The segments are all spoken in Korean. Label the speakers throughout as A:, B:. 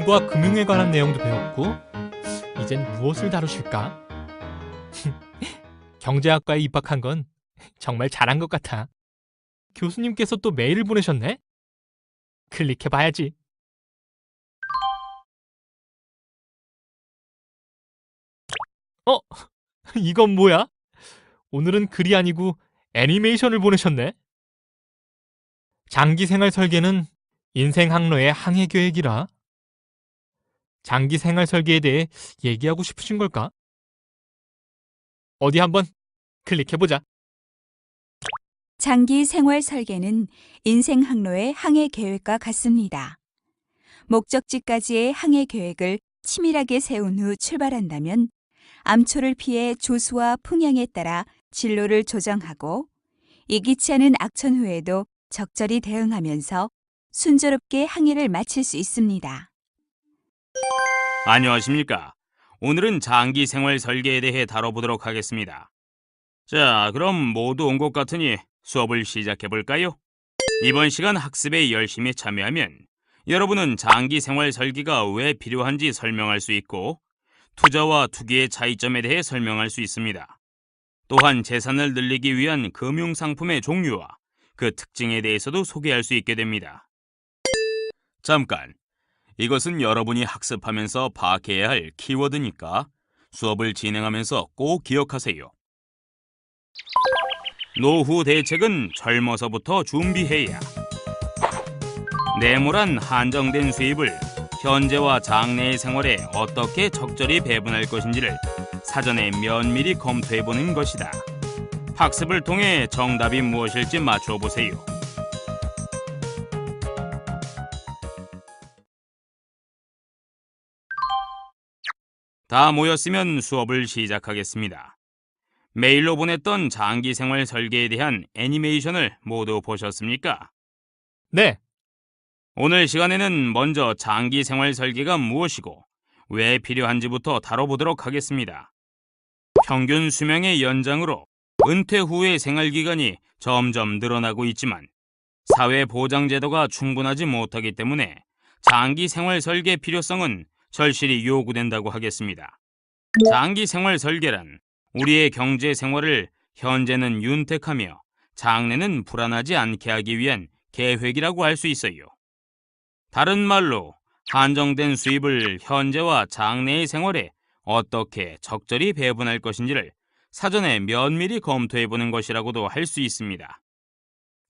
A: 정부와 금융에 관한 내용도 배웠고, 이젠 무엇을 다루실까? 경제학과에 입학한 건 정말 잘한 것 같아. 교수님께서 또 메일을 보내셨네? 클릭해봐야지. 어? 이건 뭐야? 오늘은 글이 아니고 애니메이션을 보내셨네? 장기 생활 설계는 인생 항로의 항해 계획이라. 장기 생활 설계에 대해 얘기하고 싶으신 걸까? 어디 한번 클릭해보자.
B: 장기 생활 설계는 인생 항로의 항해 계획과 같습니다. 목적지까지의 항해 계획을 치밀하게 세운 후 출발한다면 암초를 피해 조수와 풍향에 따라 진로를 조정하고 예기치 않은 악천 후에도 적절히 대응하면서 순조롭게 항해를 마칠 수 있습니다.
C: 안녕하십니까. 오늘은 장기 생활 설계에 대해 다뤄보도록 하겠습니다. 자, 그럼 모두 온 것 같으니 수업을 시작해 볼까요? 이번 시간 학습에 열심히 참여하면 여러분은 장기 생활 설계가 왜 필요한지 설명할 수 있고 투자와 투기의 차이점에 대해 설명할 수 있습니다. 또한 재산을 늘리기 위한 금융상품의 종류와 그 특징에 대해서도 소개할 수 있게 됩니다. 잠깐, 이것은 여러분이 학습하면서 파악해야 할 키워드니까 수업을 진행하면서 꼭 기억하세요. 노후 대책은 젊어서부터 준비해야. 네모란 한정된 수입을 현재와 장래의 생활에 어떻게 적절히 배분할 것인지를 사전에 면밀히 검토해보는 것이다. 학습을 통해 정답이 무엇일지 맞춰보세요. 다 모였으면 수업을 시작하겠습니다. 메일로 보냈던 장기 생활 설계에 대한 애니메이션을 모두 보셨습니까?
A: 네,
C: 오늘 시간에는 먼저 장기 생활 설계가 무엇이고 왜 필요한지부터 다뤄보도록 하겠습니다. 평균 수명의 연장으로 은퇴 후의 생활기간이 점점 늘어나고 있지만 사회보장제도가 충분하지 못하기 때문에 장기 생활 설계 필요성은 절실히 요구된다고 하겠습니다. 장기 생활 설계란 우리의 경제 생활을 현재는 윤택하며 장래는 불안하지 않게 하기 위한 계획이라고 할 수 있어요. 다른 말로 한정된 수입을 현재와 장래의 생활에 어떻게 적절히 배분할 것인지를 사전에 면밀히 검토해보는 것이라고도 할 수 있습니다.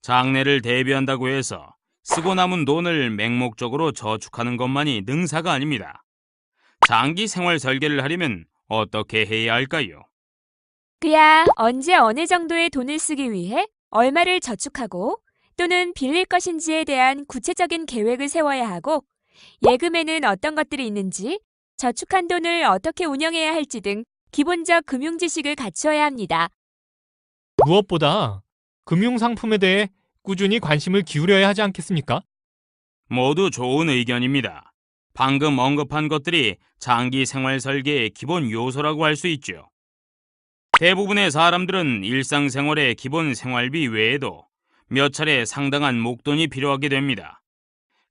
C: 장래를 대비한다고 해서 쓰고 남은 돈을 맹목적으로 저축하는 것만이 능사가 아닙니다. 장기 생활 설계를 하려면 어떻게 해야 할까요?
D: 그야 언제 어느 정도의 돈을 쓰기 위해 얼마를 저축하고 또는 빌릴 것인지에 대한 구체적인 계획을 세워야 하고 예금에는 어떤 것들이 있는지, 저축한 돈을 어떻게 운영해야 할지 등 기본적 금융 지식을 갖추어야 합니다.
A: 무엇보다 금융상품에 대해 꾸준히 관심을 기울여야 하지 않겠습니까?
C: 모두 좋은 의견입니다. 방금 언급한 것들이 장기 생활 설계의 기본 요소라고 할 수 있죠. 대부분의 사람들은 일상생활의 기본 생활비 외에도 몇 차례 상당한 목돈이 필요하게 됩니다.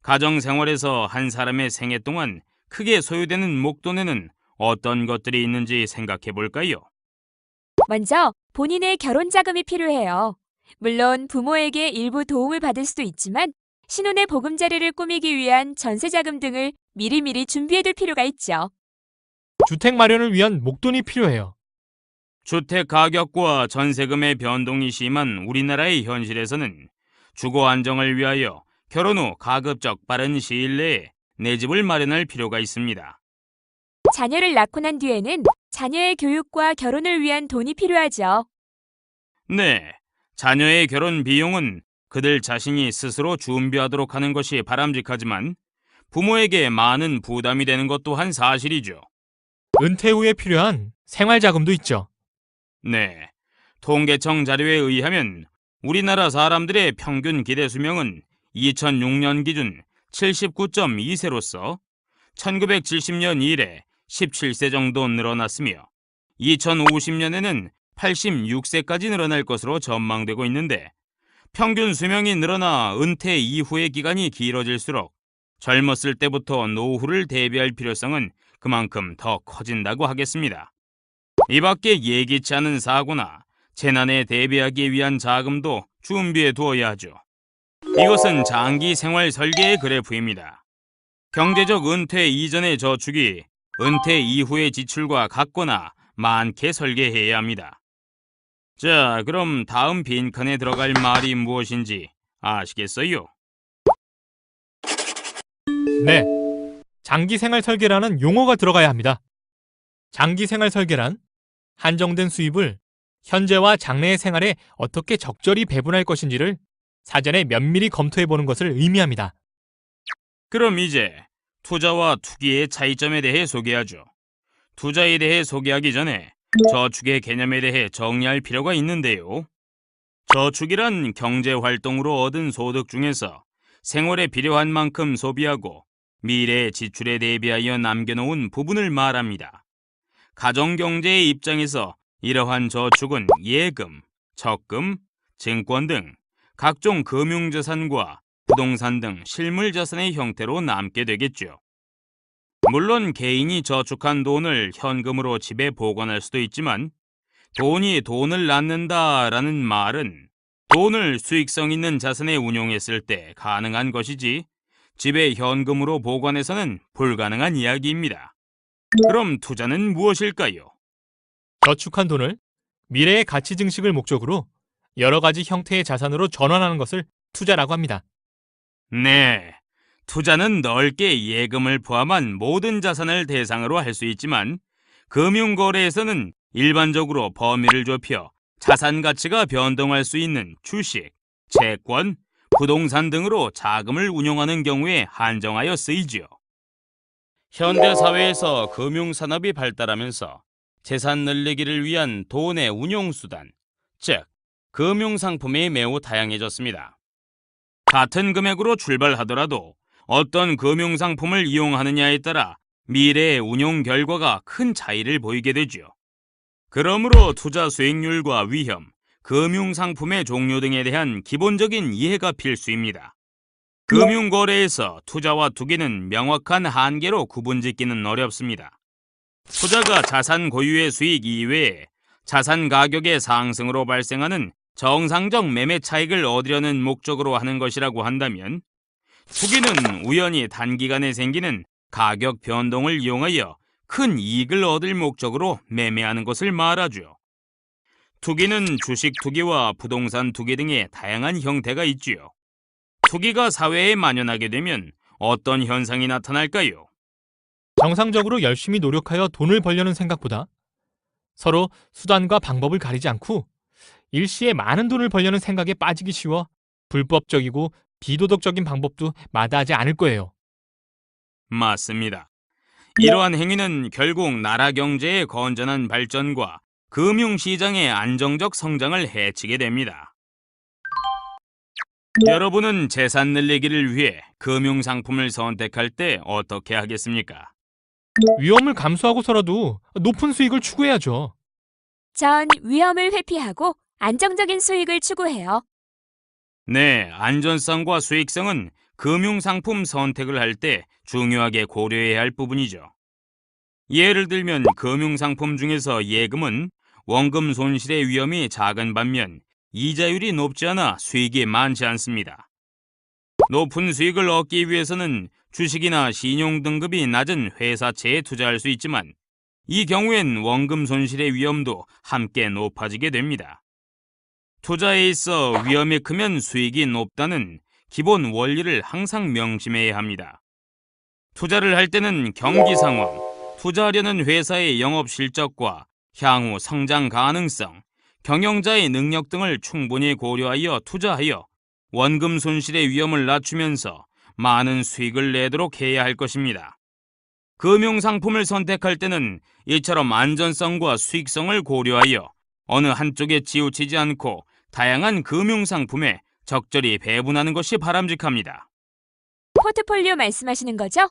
C: 가정생활에서 한 사람의 생애 동안 크게 소요되는 목돈에는 어떤 것들이 있는지 생각해 볼까요?
D: 먼저 본인의 결혼 자금이 필요해요. 물론 부모에게 일부 도움을 받을 수도 있지만 신혼의 보금자리를 꾸미기 위한 전세 자금 등을 미리미리 준비해둘 필요가 있죠.
A: 주택 마련을 위한 목돈이 필요해요.
C: 주택 가격과 전세금의 변동이 심한 우리나라의 현실에서는 주거 안정을 위하여 결혼 후 가급적 빠른 시일 내에 내 집을 마련할 필요가 있습니다.
D: 자녀를 낳고 난 뒤에는 자녀의 교육과 결혼을 위한 돈이 필요하죠.
C: 네, 자녀의 결혼 비용은 그들 자신이 스스로 준비하도록 하는 것이 바람직하지만 부모에게 많은 부담이 되는 것 또한 사실이죠.
A: 은퇴 후에 필요한 생활자금도 있죠.
C: 네, 통계청 자료에 의하면 우리나라 사람들의 평균 기대 수명은 2006년 기준 79.2세로서 1970년 이래 17세 정도 늘어났으며 2050년에는 86세까지 늘어날 것으로 전망되고 있는데 평균 수명이 늘어나 은퇴 이후의 기간이 길어질수록 젊었을 때부터 노후를 대비할 필요성은 그만큼 더 커진다고 하겠습니다. 이 밖에 예기치 않은 사고나 재난에 대비하기 위한 자금도 준비해 두어야 하죠. 이것은 장기 생활 설계의 그래프입니다. 경제적 은퇴 이전의 저축이 은퇴 이후의 지출과 같거나 많게 설계해야 합니다. 자, 그럼 다음 빈칸에 들어갈 말이 무엇인지 아시겠어요?
A: 네, 장기 생활 설계라는 용어가 들어가야 합니다. 장기 생활 설계란 한정된 수입을 현재와 장래의 생활에 어떻게 적절히 배분할 것인지를 사전에 면밀히 검토해보는 것을 의미합니다.
C: 그럼 이제 투자와 투기의 차이점에 대해 소개하죠. 투자에 대해 소개하기 전에 저축의 개념에 대해 정리할 필요가 있는데요. 저축이란 경제활동으로 얻은 소득 중에서 생활에 필요한 만큼 소비하고 미래의 지출에 대비하여 남겨놓은 부분을 말합니다. 가정경제의 입장에서 이러한 저축은 예금, 적금, 증권 등 각종 금융자산과 부동산 등 실물자산의 형태로 남게 되겠죠. 물론 개인이 저축한 돈을 현금으로 집에 보관할 수도 있지만 돈이 돈을 낳는다라는 말은 돈을 수익성 있는 자산에 운용했을 때 가능한 것이지 집에 현금으로 보관해서는 불가능한 이야기입니다. 그럼 투자는 무엇일까요?
A: 저축한 돈을 미래의 가치 증식을 목적으로 여러 가지 형태의 자산으로 전환하는 것을 투자라고 합니다.
C: 네, 투자는 넓게 예금을 포함한 모든 자산을 대상으로 할 수 있지만 금융거래에서는 일반적으로 범위를 좁혀 자산 가치가 변동할 수 있는 주식, 채권, 부동산 등으로 자금을 운용하는 경우에 한정하여 쓰이지요. 현대사회에서 금융산업이 발달하면서 재산 늘리기를 위한 돈의 운용수단, 즉 금융상품이 매우 다양해졌습니다. 같은 금액으로 출발하더라도 어떤 금융상품을 이용하느냐에 따라 미래의 운용 결과가 큰 차이를 보이게 되죠. 그러므로 투자 수익률과 위험, 금융상품의 종류 등에 대한 기본적인 이해가 필수입니다. 금융거래에서 투자와 투기는 명확한 한계로 구분짓기는 어렵습니다. 투자가 자산 고유의 수익 이외에 자산 가격의 상승으로 발생하는 정상적 매매 차익을 얻으려는 목적으로 하는 것이라고 한다면, 투기는 우연히 단기간에 생기는 가격 변동을 이용하여 큰 이익을 얻을 목적으로 매매하는 것을 말하죠. 투기는 주식 투기와 부동산 투기 등의 다양한 형태가 있지요. 투기가 사회에 만연하게 되면 어떤 현상이 나타날까요?
A: 정상적으로 열심히 노력하여 돈을 벌려는 생각보다 서로 수단과 방법을 가리지 않고 일시에 많은 돈을 벌려는 생각에 빠지기 쉬워 불법적이고 비도덕적인 방법도 마다하지 않을 거예요.
C: 맞습니다. 이러한 행위는 결국 나라 경제의 건전한 발전과 금융시장의 안정적 성장을 해치게 됩니다. 여러분은 재산 늘리기를 위해 금융상품을 선택할 때 어떻게 하겠습니까?
A: 위험을 감수하고서라도 높은 수익을 추구해야죠.
D: 전 위험을 회피하고 안정적인 수익을 추구해요.
C: 네, 안전성과 수익성은 금융상품 선택을 할 때 중요하게 고려해야 할 부분이죠. 예를 들면 금융상품 중에서 예금은 원금 손실의 위험이 작은 반면 이자율이 높지 않아 수익이 많지 않습니다. 높은 수익을 얻기 위해서는 주식이나 신용 등급이 낮은 회사채에 투자할 수 있지만 이 경우엔 원금 손실의 위험도 함께 높아지게 됩니다. 투자에 있어 위험이 크면 수익이 높다는 기본 원리를 항상 명심해야 합니다. 투자를 할 때는 경기 상황, 투자하려는 회사의 영업 실적과 향후 성장 가능성, 경영자의 능력 등을 충분히 고려하여 투자하여 원금 손실의 위험을 낮추면서 많은 수익을 내도록 해야 할 것입니다. 금융상품을 선택할 때는 이처럼 안전성과 수익성을 고려하여 어느 한쪽에 치우치지 않고 다양한 금융상품에 적절히 배분하는 것이 바람직합니다.
D: 포트폴리오 말씀하시는 거죠?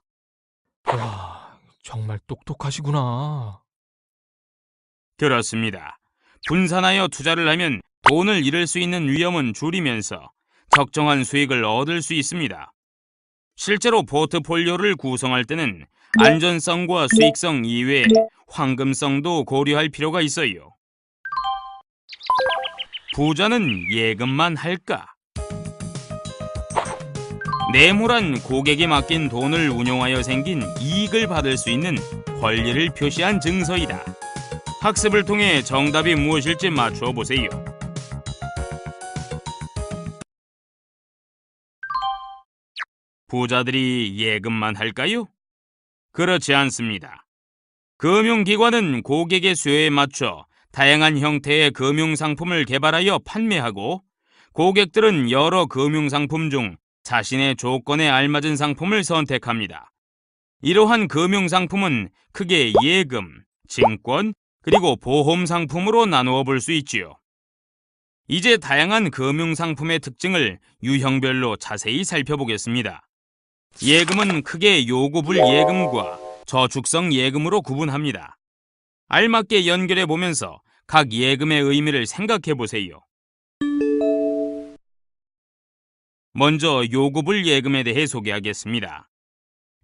A: 와, 정말 똑똑하시구나.
C: 그렇습니다. 분산하여 투자를 하면 돈을 잃을 수 있는 위험은 줄이면서 적정한 수익을 얻을 수 있습니다. 실제로 포트폴리오를 구성할 때는 안전성과 수익성 이외에 황금성도 고려할 필요가 있어요. 부자는 예금만 할까? 네모란 고객이 맡긴 돈을 운용하여 생긴 이익을 받을 수 있는 권리를 표시한 증서이다. 학습을 통해 정답이 무엇일지 맞추어 보세요. 부자들이 예금만 할까요? 그렇지 않습니다. 금융기관은 고객의 수요에 맞춰 다양한 형태의 금융상품을 개발하여 판매하고, 고객들은 여러 금융상품 중 자신의 조건에 알맞은 상품을 선택합니다. 이러한 금융상품은 크게 예금, 증권, 그리고 보험상품으로 나누어 볼 수 있지요. 이제 다양한 금융상품의 특징을 유형별로 자세히 살펴보겠습니다. 예금은 크게 요구불 예금과 저축성 예금으로 구분합니다. 알맞게 연결해 보면서 각 예금의 의미를 생각해 보세요. 먼저 요구불 예금에 대해 소개하겠습니다.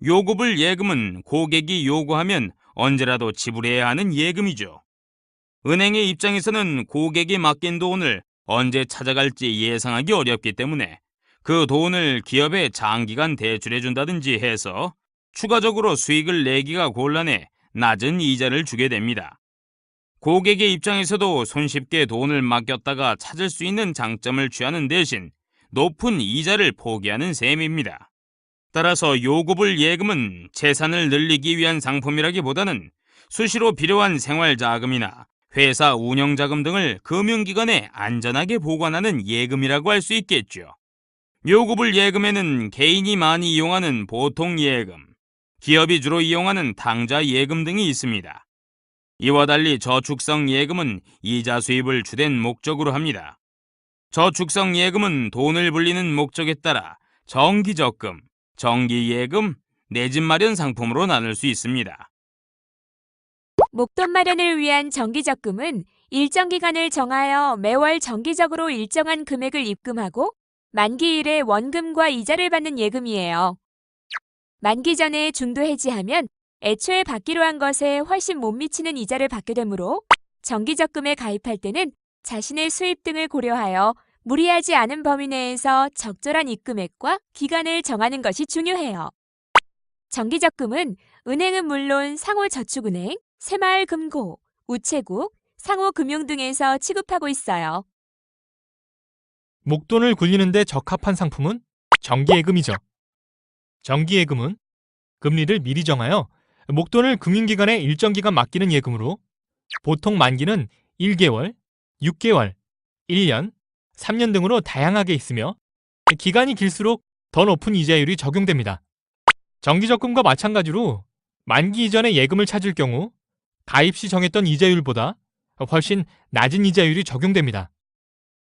C: 요구불 예금은 고객이 요구하면 언제라도 지불해야 하는 예금이죠. 은행의 입장에서는 고객이 맡긴 돈을 언제 찾아갈지 예상하기 어렵기 때문에 그 돈을 기업에 장기간 대출해준다든지 해서 추가적으로 수익을 내기가 곤란해 낮은 이자를 주게 됩니다. 고객의 입장에서도 손쉽게 돈을 맡겼다가 찾을 수 있는 장점을 취하는 대신 높은 이자를 포기하는 셈입니다. 따라서 요구불 예금은 재산을 늘리기 위한 상품이라기보다는 수시로 필요한 생활자금이나 회사 운영자금 등을 금융기관에 안전하게 보관하는 예금이라고 할 수 있겠죠. 요구불 예금에는 개인이 많이 이용하는 보통 예금, 기업이 주로 이용하는 당좌 예금 등이 있습니다. 이와 달리 저축성 예금은 이자 수입을 주된 목적으로 합니다. 저축성 예금은 돈을 불리는 목적에 따라 정기적금, 정기예금, 내 집 마련 상품으로 나눌 수 있습니다.
D: 목돈 마련을 위한 정기적금은 일정 기간을 정하여 매월 정기적으로 일정한 금액을 입금하고 만기일에 원금과 이자를 받는 예금이에요. 만기 전에 중도 해지하면 애초에 받기로 한 것에 훨씬 못 미치는 이자를 받게 되므로 정기적금에 가입할 때는 자신의 수입 등을 고려하여 무리하지 않은 범위 내에서 적절한 입금액과 기간을 정하는 것이 중요해요. 정기적금은 은행은 물론 상호저축은행, 새마을금고, 우체국, 상호금융 등에서 취급하고 있어요.
A: 목돈을 굴리는데 적합한 상품은 정기예금이죠. 정기예금은 금리를 미리 정하여 목돈을 금융기관에 일정 기간 맡기는 예금으로 보통 만기는 1개월, 6개월, 1년, 3년 등으로 다양하게 있으며 기간이 길수록 더 높은 이자율이 적용됩니다. 정기적금과 마찬가지로 만기 이전에 예금을 찾을 경우 가입 시 정했던 이자율보다 훨씬 낮은 이자율이 적용됩니다.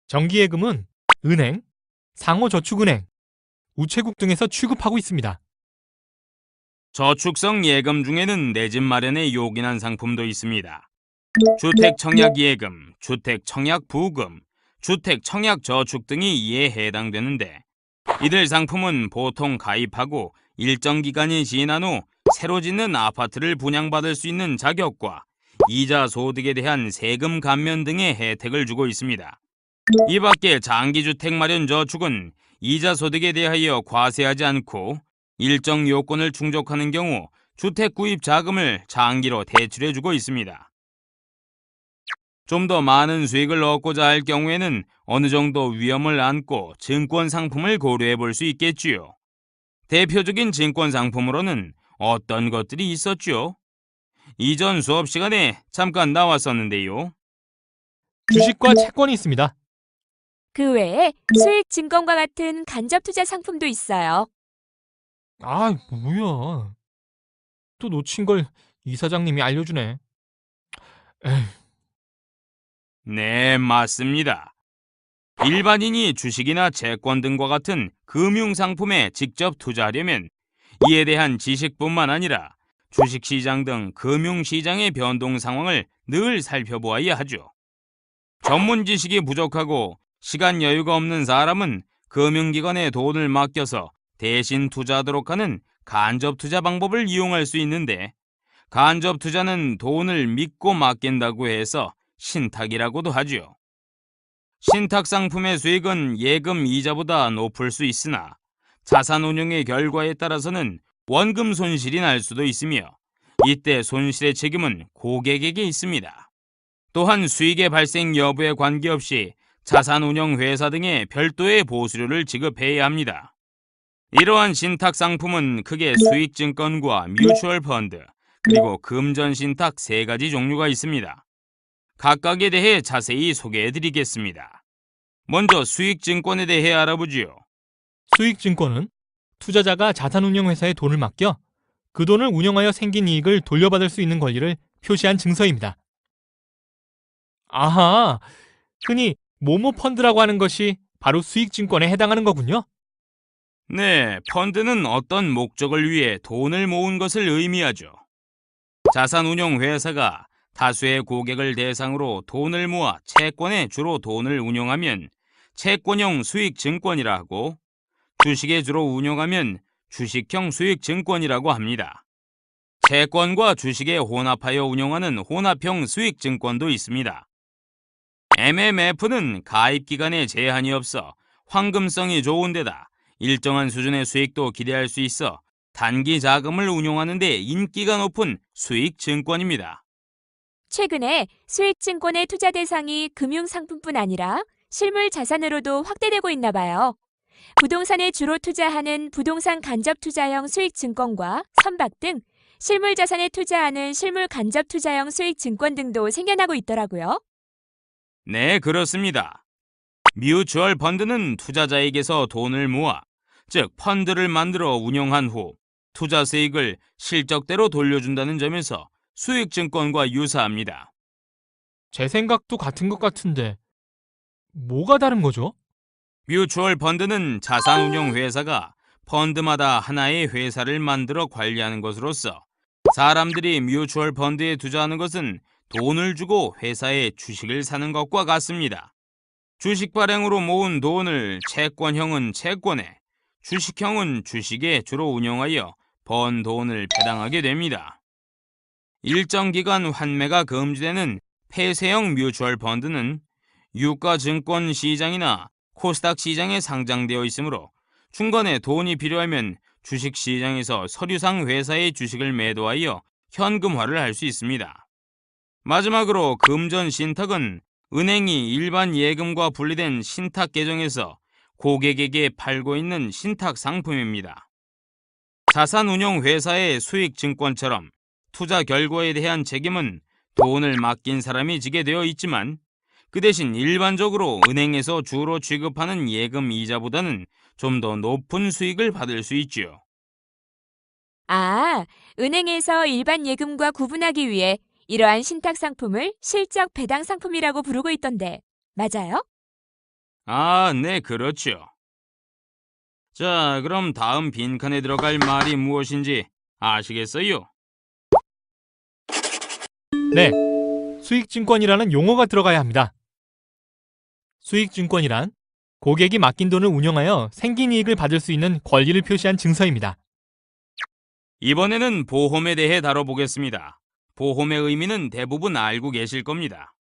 A: 정기예금은 은행, 상호저축은행, 우체국 등에서 취급하고 있습니다.
C: 저축성 예금 중에는 내 집 마련에 요긴한 상품도 있습니다. 주택청약예금, 주택청약부금, 주택청약저축 등이 이에 해당되는데, 이들 상품은 보통 가입하고 일정 기간이 지난 후 새로 짓는 아파트를 분양받을 수 있는 자격과 이자 소득에 대한 세금 감면 등의 혜택을 주고 있습니다. 이 밖에 장기주택 마련 저축은 이자 소득에 대하여 과세하지 않고 일정 요건을 충족하는 경우 주택 구입 자금을 장기로 대출해주고 있습니다. 좀 더 많은 수익을 얻고자 할 경우에는 어느 정도 위험을 안고 증권 상품을 고려해 볼 수 있겠지요. 대표적인 증권 상품으로는 어떤 것들이 있었죠? 이전 수업 시간에 잠깐 나왔었는데요.
A: 주식과 채권이 있습니다.
D: 그 외에 수익 증권과 같은 간접 투자 상품도 있어요.
A: 아, 뭐야. 또 놓친 걸 이사장님이 알려주네. 에휴.
C: 네, 맞습니다. 일반인이 주식이나 채권 등과 같은 금융상품에 직접 투자하려면 이에 대한 지식뿐만 아니라 주식시장 등 금융시장의 변동 상황을 늘 살펴보아야 하죠. 전문 지식이 부족하고 시간 여유가 없는 사람은 금융기관에 돈을 맡겨서 대신 투자하도록 하는 간접 투자 방법을 이용할 수 있는데, 간접 투자는 돈을 믿고 맡긴다고 해서 신탁이라고도 하죠. 신탁 상품의 수익은 예금 이자보다 높을 수 있으나 자산 운용의 결과에 따라서는 원금 손실이 날 수도 있으며, 이때 손실의 책임은 고객에게 있습니다. 또한 수익의 발생 여부에 관계없이 자산운용 회사 등에 별도의 보수료를 지급해야 합니다. 이러한 신탁 상품은 크게 수익증권과 뮤추얼 펀드, 그리고 금전 신탁 3가지 종류가 있습니다. 각각에 대해 자세히 소개해드리겠습니다. 먼저 수익증권에 대해 알아보지요.
A: 수익증권은 투자자가 자산운용회사에 돈을 맡겨 그 돈을 운영하여 생긴 이익을 돌려받을 수 있는 권리를 표시한 증서입니다. 아하, 흔히 모모 펀드라고 하는 것이 바로 수익증권에 해당하는 거군요.
C: 네, 펀드는 어떤 목적을 위해 돈을 모은 것을 의미하죠. 자산운용회사가 다수의 고객을 대상으로 돈을 모아 채권에 주로 돈을 운용하면 채권형 수익증권이라 하고, 주식에 주로 운용하면 주식형 수익증권이라고 합니다. 채권과 주식에 혼합하여 운용하는 혼합형 수익증권도 있습니다. MMF는 가입기간에 제한이 없어 황금성이 좋은 데다 일정한 수준의 수익도 기대할 수 있어 단기 자금을 운용하는 데 인기가 높은 수익증권입니다.
D: 최근에 수익증권의 투자 대상이 금융상품뿐 아니라 실물 자산으로도 확대되고 있나 봐요. 부동산에 주로 투자하는 부동산 간접 투자형 수익증권과 선박 등 실물 자산에 투자하는 실물 간접 투자형 수익증권 등도 생겨나고 있더라고요.
C: 네, 그렇습니다. 뮤추얼 펀드는 투자자에게서 돈을 모아, 즉 펀드를 만들어 운영한 후 투자 수익을 실적대로 돌려준다는 점에서 수익증권과 유사합니다.
A: 제 생각도 같은 것 같은데 뭐가 다른 거죠?
C: 뮤추얼 펀드는 자산운용회사가 펀드마다 하나의 회사를 만들어 관리하는 것으로서, 사람들이 뮤추얼 펀드에 투자하는 것은 돈을 주고 회사의 주식을 사는 것과 같습니다. 주식 발행으로 모은 돈을 채권형은 채권에, 주식형은 주식에 주로 운용하여 번 돈을 배당하게 됩니다. 일정 기간 환매가 금지되는 폐쇄형 뮤추얼 펀드는 유가증권 시장이나 코스닥 시장에 상장되어 있으므로 중간에 돈이 필요하면 주식시장에서 서류상 회사의 주식을 매도하여 현금화를 할 수 있습니다. 마지막으로 금전 신탁은 은행이 일반 예금과 분리된 신탁 계정에서 고객에게 팔고 있는 신탁 상품입니다. 자산운용회사의 수익증권처럼 투자 결과에 대한 책임은 돈을 맡긴 사람이 지게 되어 있지만, 그 대신 일반적으로 은행에서 주로 취급하는 예금 이자보다는 좀 더 높은 수익을 받을 수 있지요.
D: 아, 은행에서 일반 예금과 구분하기 위해 이러한 신탁 상품을 실적 배당 상품이라고 부르고 있던데, 맞아요?
C: 아, 네, 그렇죠. 자, 그럼 다음 빈칸에 들어갈 말이 무엇인지 아시겠어요?
A: 네, 수익증권이라는 용어가 들어가야 합니다. 수익증권이란 고객이 맡긴 돈을 운용하여 생긴 이익을 받을 수 있는 권리를 표시한 증서입니다.
C: 이번에는 보험에 대해 다뤄보겠습니다. 보험의 의미는 대부분 알고 계실 겁니다.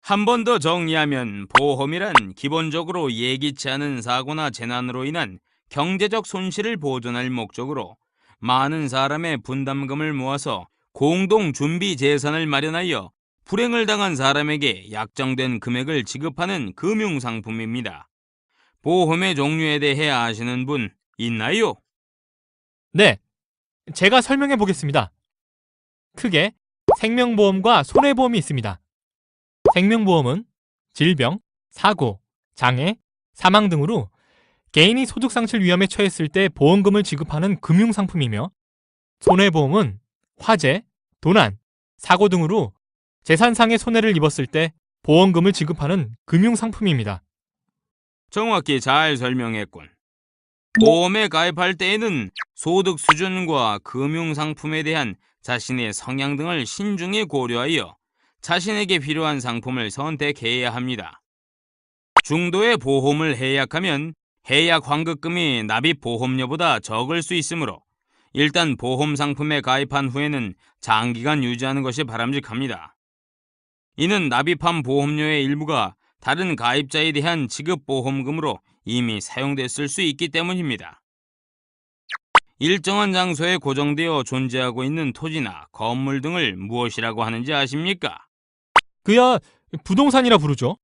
C: 한 번 더 정리하면 보험이란 기본적으로 예기치 않은 사고나 재난으로 인한 경제적 손실을 보존할 목적으로 많은 사람의 분담금을 모아서 공동 준비 재산을 마련하여 불행을 당한 사람에게 약정된 금액을 지급하는 금융상품입니다. 보험의 종류에 대해 아시는 분 있나요?
A: 네, 제가 설명해 보겠습니다. 크게 생명보험과 손해보험이 있습니다. 생명보험은 질병, 사고, 장애, 사망 등으로 개인이 소득상실 위험에 처했을 때 보험금을 지급하는 금융상품이며, 손해보험은 화재, 도난, 사고 등으로 재산상의 손해를 입었을 때 보험금을 지급하는 금융상품입니다.
C: 정확히 잘 설명했군. 보험에 가입할 때에는 소득 수준과 금융상품에 대한 자신의 성향 등을 신중히 고려하여 자신에게 필요한 상품을 선택해야 합니다. 중도의 보험을 해약하면 해약 환급금이 납입 보험료보다 적을 수 있으므로 일단 보험 상품에 가입한 후에는 장기간 유지하는 것이 바람직합니다. 이는 납입한 보험료의 일부가 다른 가입자에 대한 지급 보험금으로 이미 사용됐을 수 있기 때문입니다. 일정한 장소에 고정되어 존재하고 있는 토지나 건물 등을 무엇이라고 하는지 아십니까?
A: 그야 부동산이라 부르죠.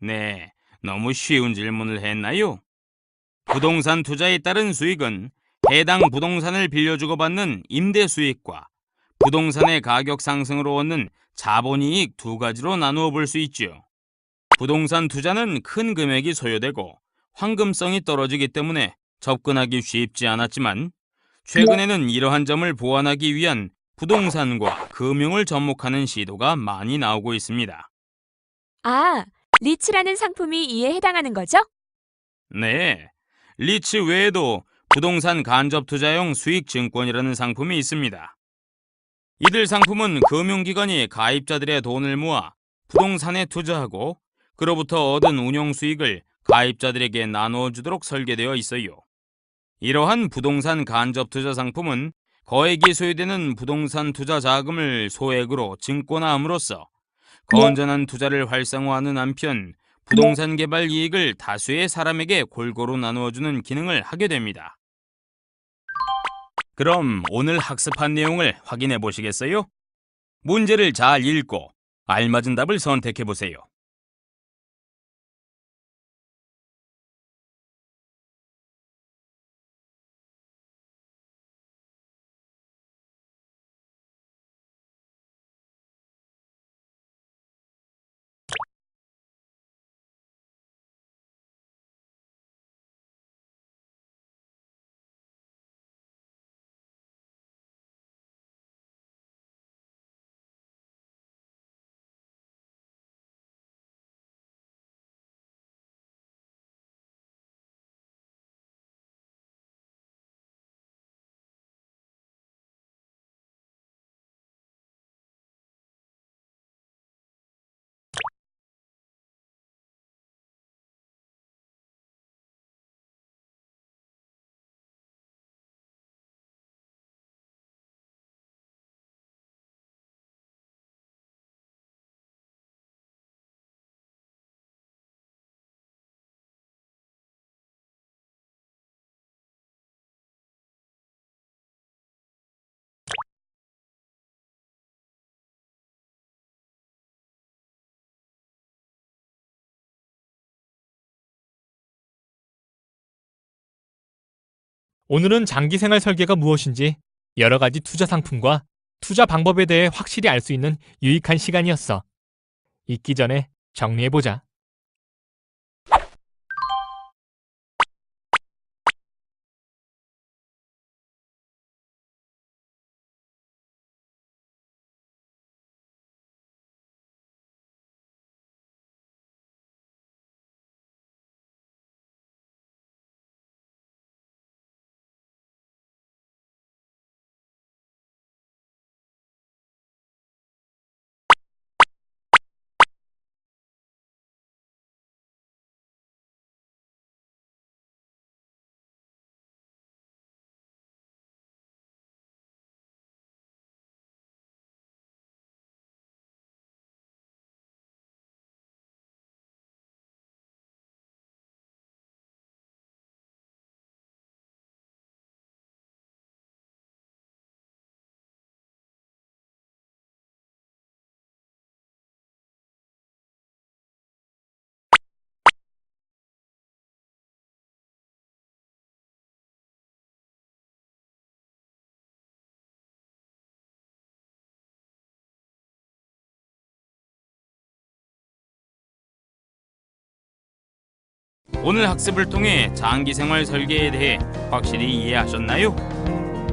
C: 네, 너무 쉬운 질문을 했나요? 부동산 투자에 따른 수익은 해당 부동산을 빌려주고 받는 임대 수익과 부동산의 가격 상승으로 얻는 자본이익 두 가지로 나누어 볼 수 있죠. 부동산 투자는 큰 금액이 소요되고 황금성이 떨어지기 때문에 접근하기 쉽지 않았지만 최근에는 이러한 점을 보완하기 위한 부동산과 금융을 접목하는 시도가 많이 나오고 있습니다.
D: 아, 리츠라는 상품이 이에 해당하는 거죠?
C: 네, 리츠 외에도 부동산 간접 투자용 수익증권이라는 상품이 있습니다. 이들 상품은 금융기관이 가입자들의 돈을 모아 부동산에 투자하고 그로부터 얻은 운용 수익을 가입자들에게 나누어 주도록 설계되어 있어요. 이러한 부동산 간접 투자 상품은 거액이 소요되는 부동산 투자 자금을 소액으로 증권화함으로써 건전한 투자를 활성화하는 한편 부동산 개발 이익을 다수의 사람에게 골고루 나누어주는 기능을 하게 됩니다. 그럼 오늘 학습한 내용을 확인해 보시겠어요? 문제를 잘 읽고 알맞은 답을 선택해 보세요.
A: 오늘은 장기생활 설계가 무엇인지 여러 가지 투자 상품과 투자 방법에 대해 확실히 알 수 있는 유익한 시간이었어. 잊기 전에 정리해보자.
C: 오늘 학습을 통해 장기생활 설계에 대해 확실히 이해하셨나요?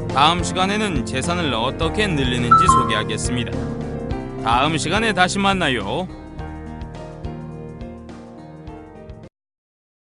C: 다음 시간에는 재산을 어떻게 늘리는지 소개하겠습니다. 다음 시간에 다시 만나요.